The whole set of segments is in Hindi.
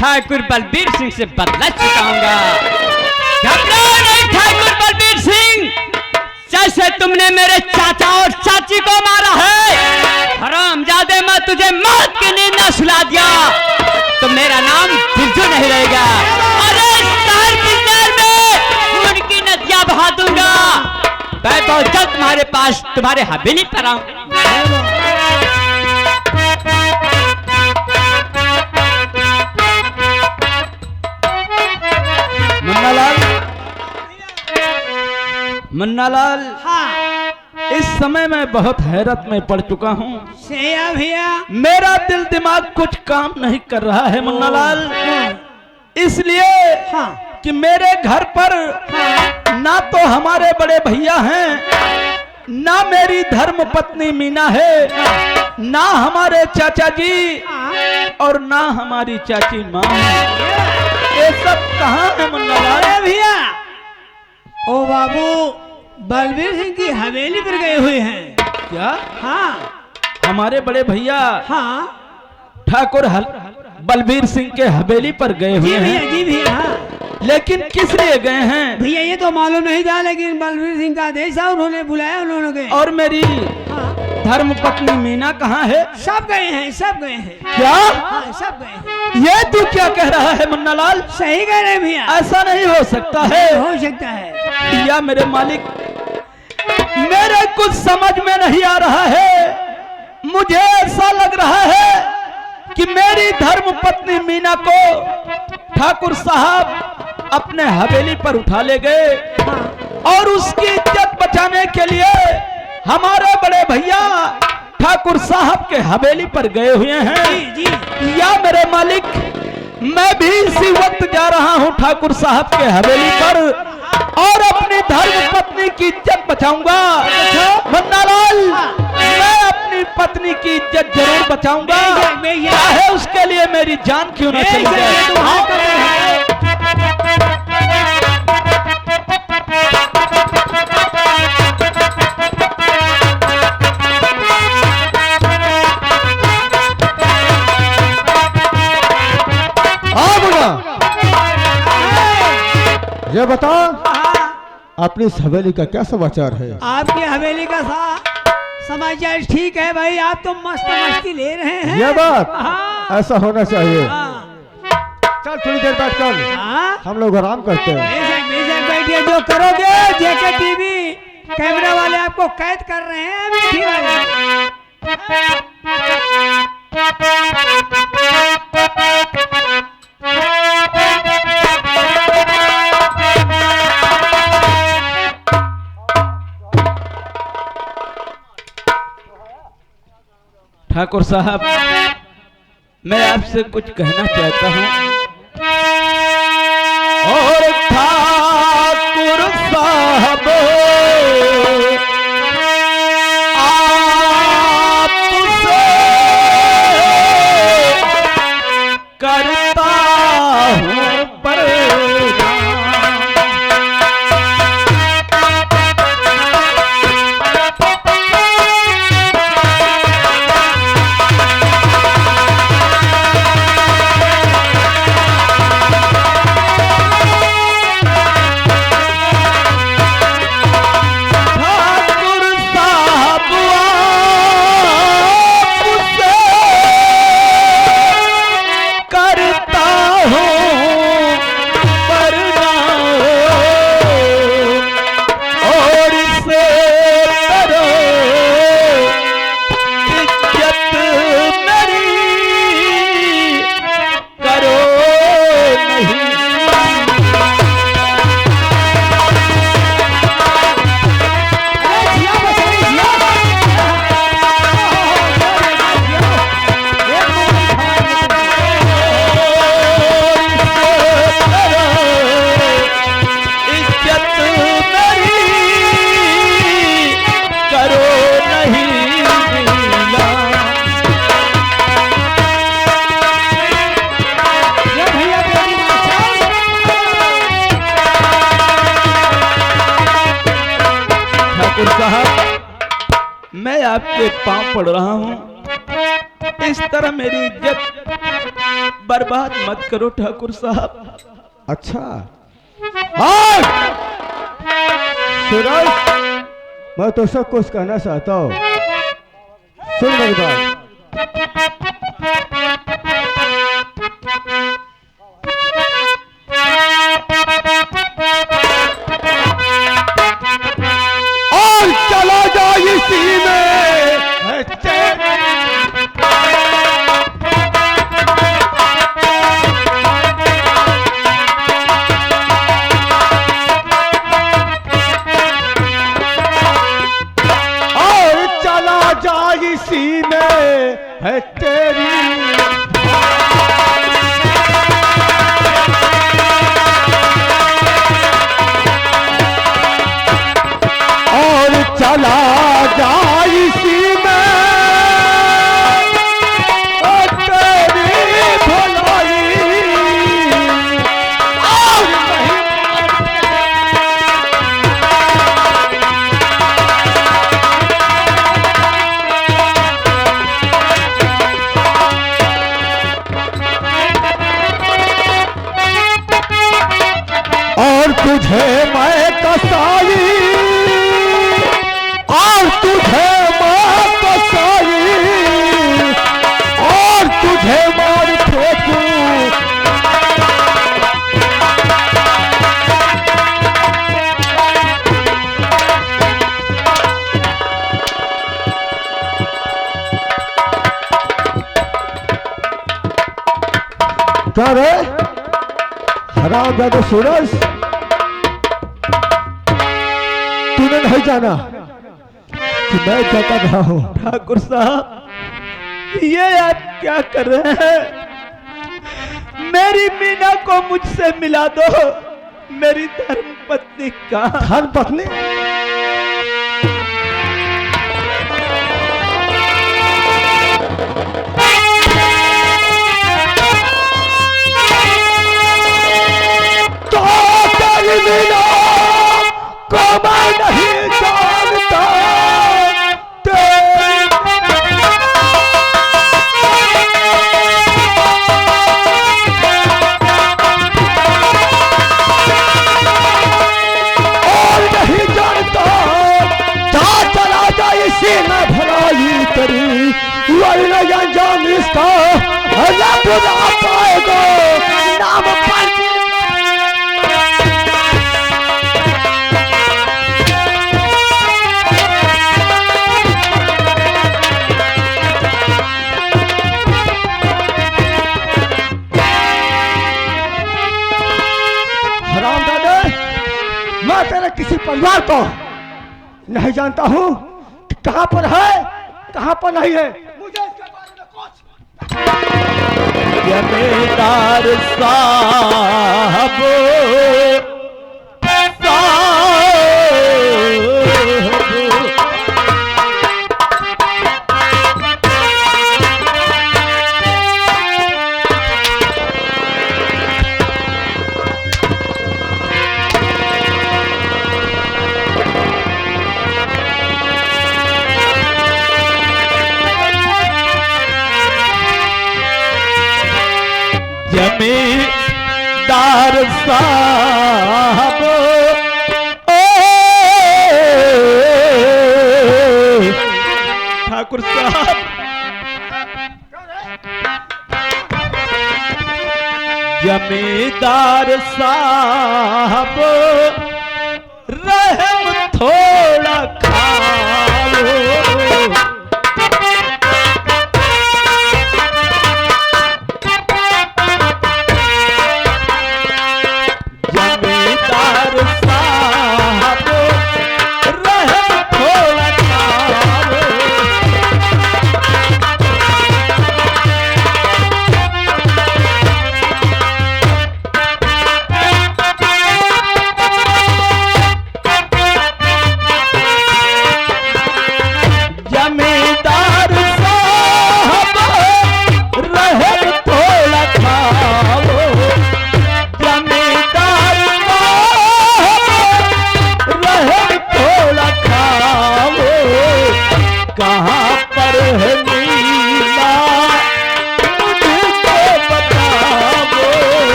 ठाकुर बलबीर सिंह से बदला चुकाऊंगा। घबराओ नहीं ठाकुर बलबीर सिंह, जैसे तुमने मेरे चाचा और चाची को मारा है, हरामजादे मैं तुझे मौत की नींद न सुला दिया तो मेरा नाम बिरजू नहीं रहेगा। अरे शहर की नहर में उनकी नदियां बहा दूंगा। मैं बहुत जल्द तुम्हारे पास तुम्हारे हवेली पर आऊं। मुन्नालाल, हाँ इस समय मैं बहुत हैरत में पड़ चुका हूँ। सैया भैया, मेरा दिल दिमाग कुछ काम नहीं कर रहा है मुन्नालाल, इसलिए हाँ कि मेरे घर पर ना तो हमारे बड़े भैया हैं, ना मेरी धर्म पत्नी मीना है, ना हमारे चाचा जी और ना हमारी चाची माँ है। ये सब कहाँ है मुन्नालाल? अरे भैया, ओ बाबू बलबीर सिंह की हवेली पर गए हुए हैं। क्या? हाँ हमारे बड़े भैया हाँ ठाकुर बलबीर सिंह के हवेली पर गए जी हुए भैया, हैं, जी भैया। हाँ लेकिन किस लिए गए हैं? भैया ये तो मालूम नहीं था, लेकिन बलबीर सिंह का आदेश था, उन्होंने बुलाया, उन्होंने गए। और मेरी हाँ धर्म पत्नी मीना कहाँ है? सब गए हैं, सब गए हैं। क्या? हाँ सब गए हैं। ये तू क्या कह रहा है मुन्नालाल? सही कह रहे हैं भैया, ऐसा नहीं हो सकता है। हो सकता है। या मेरे मालिक, मेरे कुछ समझ में नहीं आ रहा है। मुझे ऐसा लग रहा है कि मेरी धर्म पत्नी मीना को ठाकुर साहब अपने हवेली पर उठा ले गए और उसकी इज्जत बचाने के लिए हमारे बड़े भैया ठाकुर साहब के हवेली पर गए हुए हैं। जी जी। या मेरे मालिक, मैं भी इसी वक्त जा रहा हूं ठाकुर साहब के हवेली पर और अपनी धर्म पत्नी की इज्जत बचाऊंगा। मुन्नालाल, मैं अपनी पत्नी की इज्जत जरूर बचाऊंगा, चाहे उसके लिए मेरी जान क्यों न चली जाए। ये बता, अपनी इस हवेली का क्या समाचार है? आपकी हवेली का समाचार ठीक है भाई, आप तो मस्त मस्ती ले रहे हैं। ये बात हाँ। ऐसा होना चाहिए। हाँ। चल थोड़ी देर बैठ कर हाँ। हम लोग आराम करते हैं। बेशक बैठिए, जो करोगे जेके टीवी कैमरा वाले आपको कैद कर रहे हैं अमेठी वाले। ठाकुर साहब, मैं आपसे कुछ कहना चाहता हूं। और ठाकुर साहब, आपसे करता हूं प्रणाम। मैं आपके पांव पड़ रहा हूं, इस तरह मेरी इज्जत बर्बाद मत करो ठाकुर साहब। अच्छा हाँ सूरज, मैं तो सब कुछ कहना चाहता हूँ, सुन मेरी बात। और चला जा इसी में है चैन। और चला जा इसी में है तेरी चला जा इसी में तेरी भलाई और और तुझे मैं कसाई और तुझे मार कसाई और तुझे मार फेंकूं। क्या रे हराम जादू सूरज, तूने नहीं जाना कि मैं क्या कर रहा हूँ? ठाकुर साहब ये आप क्या कर रहे हैं? मेरी मीना को मुझसे मिला दो। मेरी धर्म पत्नी का धर्म पत्नी? तो तेरी मीना को मैं नहीं जानता। और नहीं जानता जा चला जा इसी में भलाई तेरी वही अंजाम इसका रब ना पाएगा नाम पर। मैं तेरे किसी परिवार को नहीं जानता हूँ कि कहाँ पर है कहाँ पर नहीं है। मुझे इसके बारे में कुछ जमींदार साहब जमींदार साहब ठाकुर साहब जमींदार साहब रहम थोड़ा खाओ।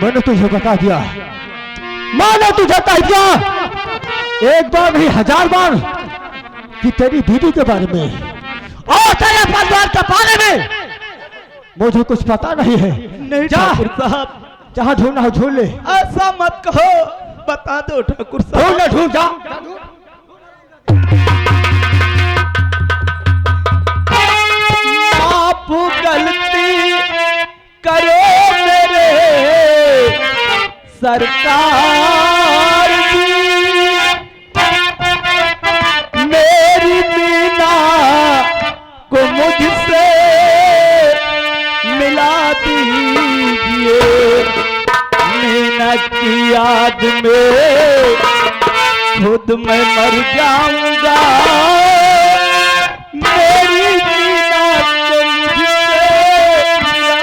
मैंने तुझे बता दिया, मैंने तुझे कह दिया एक बार नहीं 1000 बार कि तेरी बीवी के बारे में और तेरे परिवार के बारे में मुझे कुछ पता नहीं है। नहीं जा, ठाकुर साहब, जहाँ ढूंढना हो ढूंढ ले। ऐसा मत कहो, बता दो ठाकुर ढूंढ साहब। ले, ढूंढ जा। आप गलती करो मेरे सरकार जी, मेरी मीना को मुझसे मिला दीजिए। मीना की याद में खुद मैं मर जाऊंगा। मेरी मीना को मुझसे मिला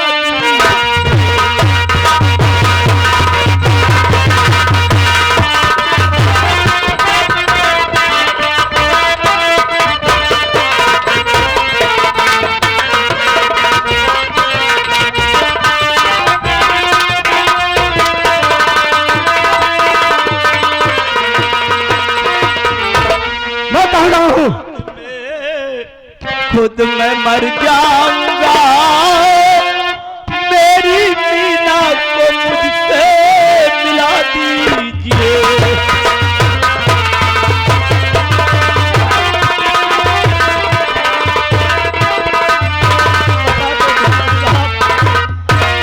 मैं कह रहा हूँ खुद मैं मर जाऊंगा। मेरी मीना को मुझसे मिला दीजिए।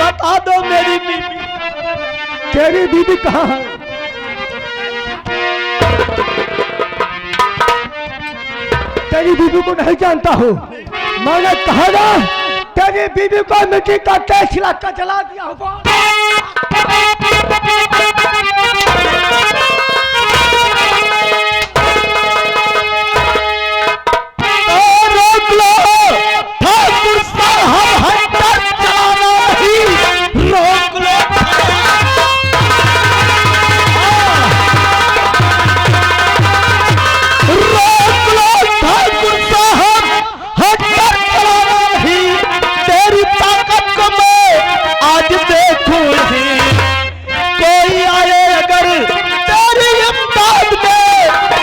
बता दो मेरी बीवी। तेरी बीवी कहाँ है? तेरी बीवी को नहीं जानता हूँ। मैंने कहा ना तेरी बीवी को मिट्टी का तेल खिला कर जला दिया होगा। रोक लो ठाकुर साहब, हंटर चलाना नहीं, रोक लो। रोक लो ठाकुर साहब, हंटर चलाना नहीं। तेरी ताकत को मैं आज देखूं ही। कोई आए अगर तेरी इमदाद में,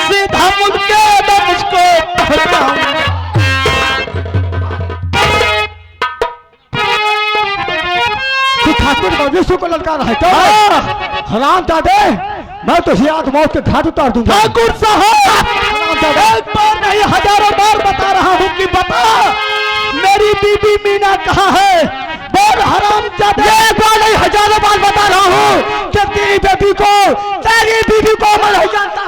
सीधा मुड़ के मैं मुझको पहचाऊं। तू ठाकुर भविष्य को ललकार है तो हराम दादे, मैं तुझे आज मौत के घाट उतार दूंगा। ठाकुर साहब, एक बार नहीं 1000 बार बता रहा हूँ कि बता मेरी बीबी मीना कहाँ है। बोल हराम जादे। एक बार नहीं 1000 बार बता रहा हूँ कि तेरी बीवी को मैं नहीं जानता।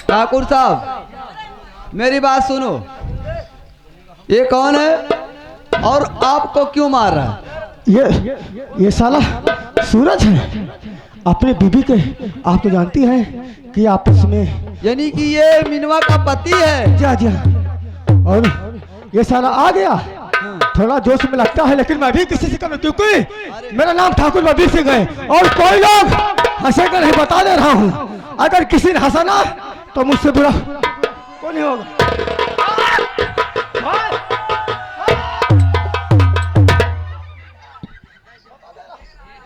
ठाकुर साहब मेरी बात सुनो, ये कौन है और आपको क्यों मार रहा है? ये साला सूरज है, अपने बीबी के। आप तो जानती हैं कि आपस में यानी कि ये मिनवा का पति है। जा जा, और ये साला आ गया। थोड़ा जोश में लगता है लेकिन मैं भी किसी से कम, क्योंकि मेरा नाम ठाकुर बबीर सिंह है और कोई लोग हंसेगा नहीं, बता दे रहा हूँ। अगर किसी ने हंसा ना तो मुझसे बुरा कोई नहीं होगा।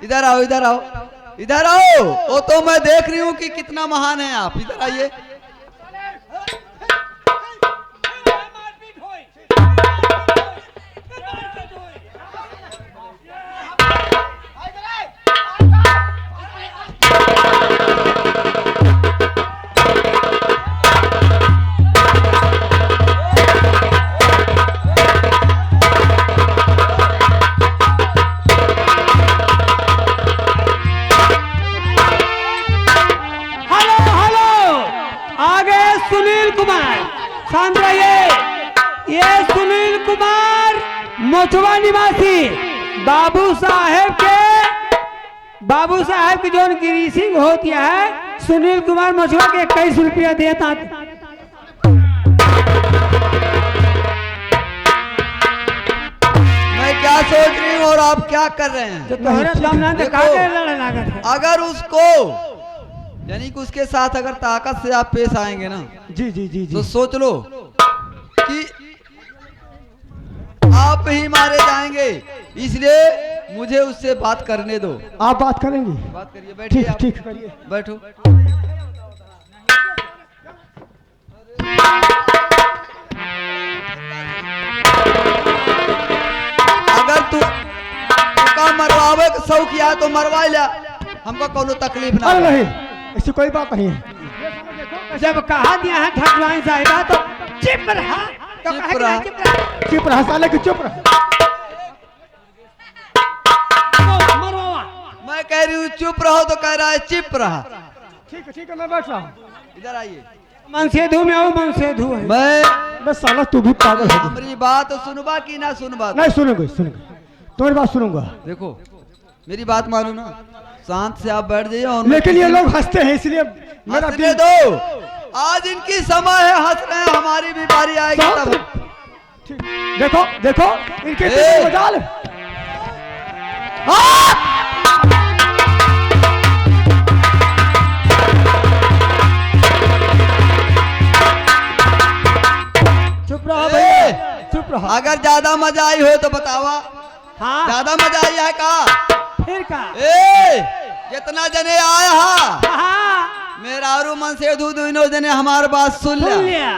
इधर आओ, इधर आओ, इधर आओ। वो तो मैं देख रही हूँ कि कितना महान है आप। इधर आइए। शांत रहिए। ये सुनील कुमार मोचवा निवासी बाबू साहेब की जो ग्रीसिंग होती है, सुनील कुमार मोचवा के 21 रुपया देता। मैं क्या सोच रही हूँ और आप क्या कर रहे हैं? तो तोहरे सामने देखो, का लड़ने लागत है। अगर उसको यानी कि उसके साथ अगर ताकत से आप पेश आएंगे ना, जी जी जी तो जी। सोच लो कि आप ही मारे जाएंगे, इसलिए मुझे उससे बात करने दो। आप बात करेंगे? बात करिए, बैठिए ठीक आप। ठीक करिए। बैठो। अगर तू का मरवावे के शौक या तो मरवा लिया, हमको कोनो तकलीफ ना अरे हो। नहीं, ऐसी कोई बात नहीं है। जब कहा दिया है ठाकुराइन साहिबा तो चुप रहा, तो चुप कहा कि रहा। नहीं, चुप रहा। चुप रहा साले, की चुप रहा। मरवा मैं कह रही हूँ चुप रहो तो कह रहा है चुप रहा। ठीक है, मैं बैठ रहा हूँ। इधर आइए। मन से धू में आओ, मन से धू है। मैं साला तू भी पागल है। हमारी बात सुनबा कि ना सुनबा? नहीं सुनूंगा, तुम्हारी बात सुनूंगा। देखो मेरी बात मानो ना, शांत से आप बैठ जाइए। और लेकिन ये लोग हंसते हैं, इसलिए मेरा हंसने दिल दो। आज इनकी समय है, हंस रहे हैं, हमारी भी बारी आएगी तब। ठीक। देखो देखो इनके ए! दिल में मजाल। चुप रहो ए! भैया, चुप रहा। अगर ज्यादा मजा आई हो तो बतावा। हाँ ज्यादा मजा आई है का? फिर का जितना जने आया हा हाँ मेरा और मन से दोनों जने हमार बात सुन सुन लिया। लिया।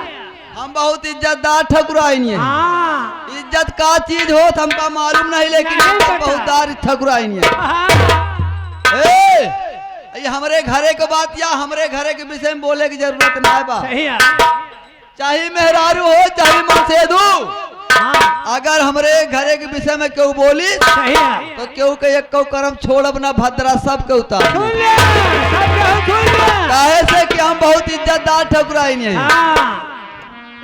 हम बहुत इज्जतदार ठकुराइन है। हाँ इज्जत का चीज हो हमका मालूम नहीं, लेकिन नहीं इज्जत पता। बहुत दार ठकुराइन है। हाँ ये हमरे घरे के बात या हमरे घरे के विषय में बोले की जरूरत ना है बा। सही है। चाहे मेहरारू हो चाहे मन से दू, हाँ अगर हमरे घरे के विषय में क्यों बोली सही है। तो क्यों के एक कौ कर्म छोड़ब ना भद्रा सब के उतार। सुन लिया, सब कहो सुन लिया। काहे से कि हम बहुत इज्जतदार ठकुराइन है। हाँ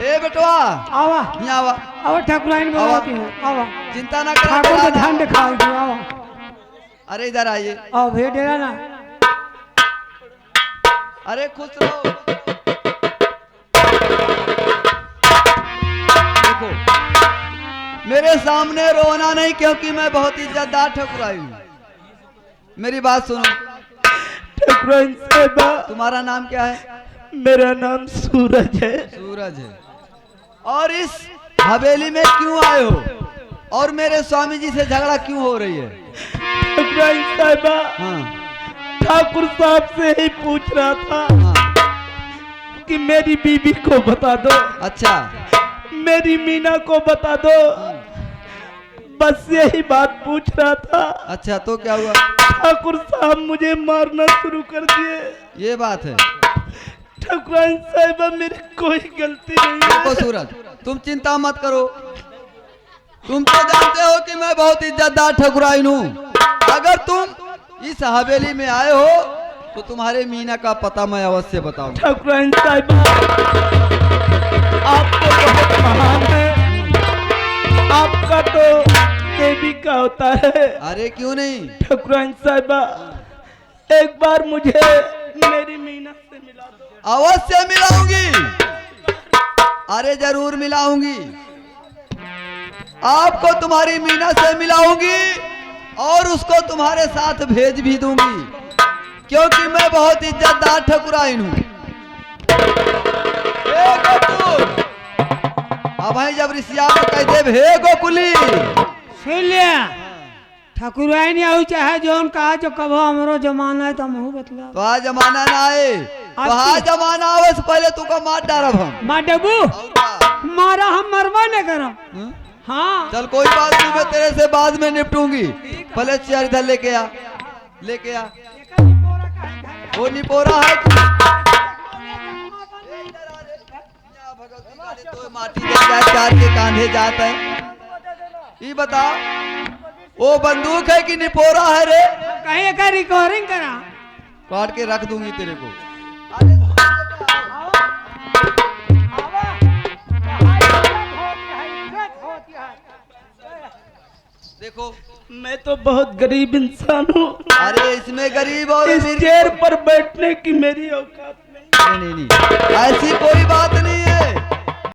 ए बेटवा आवा यहाँ आवा, आवा ठाकुराइन बोलाती है। आवा चिंता ना ठाकुर को कर। ध्यान दिखाओ। आवा अरे इधर आइए। आओ भैया, डेरा ना। अरे खुश रहो। देखो मेरे सामने रोना नहीं, क्योंकि मैं बहुत इज्जतदार ठकुराइन हूँ। मेरी बात सुनो। ठकुराइन साहिबा, तुम्हारा नाम क्या है? मेरा नाम सूरज है। सूरज है। और इस हवेली में क्यों आए हो और मेरे स्वामी जी से झगड़ा क्यों हो रही है? ठकुराइन साहिबा, हाँ ठाकुर साहब से ही पूछ रहा था हाँ। कि मेरी बीबी को बता दो, अच्छा मेरी मीना को बता दो, बस यही बात पूछ रहा था। अच्छा, तो क्या हुआ? ठाकुर साहब मुझे मारना शुरू कर दिए। ये बात है। ठकुराइन साहिबा, मेरी कोई गलती नहीं देखो है। सूरज, तुम चिंता मत करो। तुम तो जानते हो कि मैं बहुत इज्जतदार ठकुराइन हूँ। अगर तुम इस हवेली में आए हो तो तुम्हारे मीना का पता मैं अवश्य बताऊंगा। ठकुराइन साहिबा, आप तो बहुत महान है, आपका तो देवी का होता है। अरे क्यों नहीं? ठकुराइन साहिबा, एक बार मुझे मेरी मीना से मिला दो। अवश्य मिलाऊंगी। अरे जरूर मिलाऊंगी। आपको तुम्हारी मीना से मिलाऊंगी और उसको तुम्हारे साथ भेज भी दूंगी, क्योंकि मैं बहुत इज्जतदार ठकुराइन हूँ। अब भाई जब ऋषिया को कह दे हे गोकुली, सुन लिया। ठाकुराइन आऊ चाहे जोन कहा जो कभो हमरो जमाना है तो मुँह बतला। तो आज जमाना ना आए, तो आज जमाना आवे से पहले तू को मार डालब हम। माँ डबू और का? मारा हम मरवा न करम। हं? हाँ चल कोई बात नहीं, मैं तेरे से बाद में निपटूंगी। पहले चेयर इधर लेके आ, लेके आ। वो निपोरा है तू। तो माटी दे जा, चार के कांधे जाता है। ये बता, वो बंदूक है कि निपोरा है रे? कहीं का रिकॉर्डिंग करा। काट के रख दूंगी तेरे को। देखो मैं तो बहुत गरीब इंसान हूँ। अरे इसमें गरीब और इस अमीर चेयर पर बैठने की मेरी औकात नहीं। नहीं नहीं नहीं, ऐसी कोई बात नहीं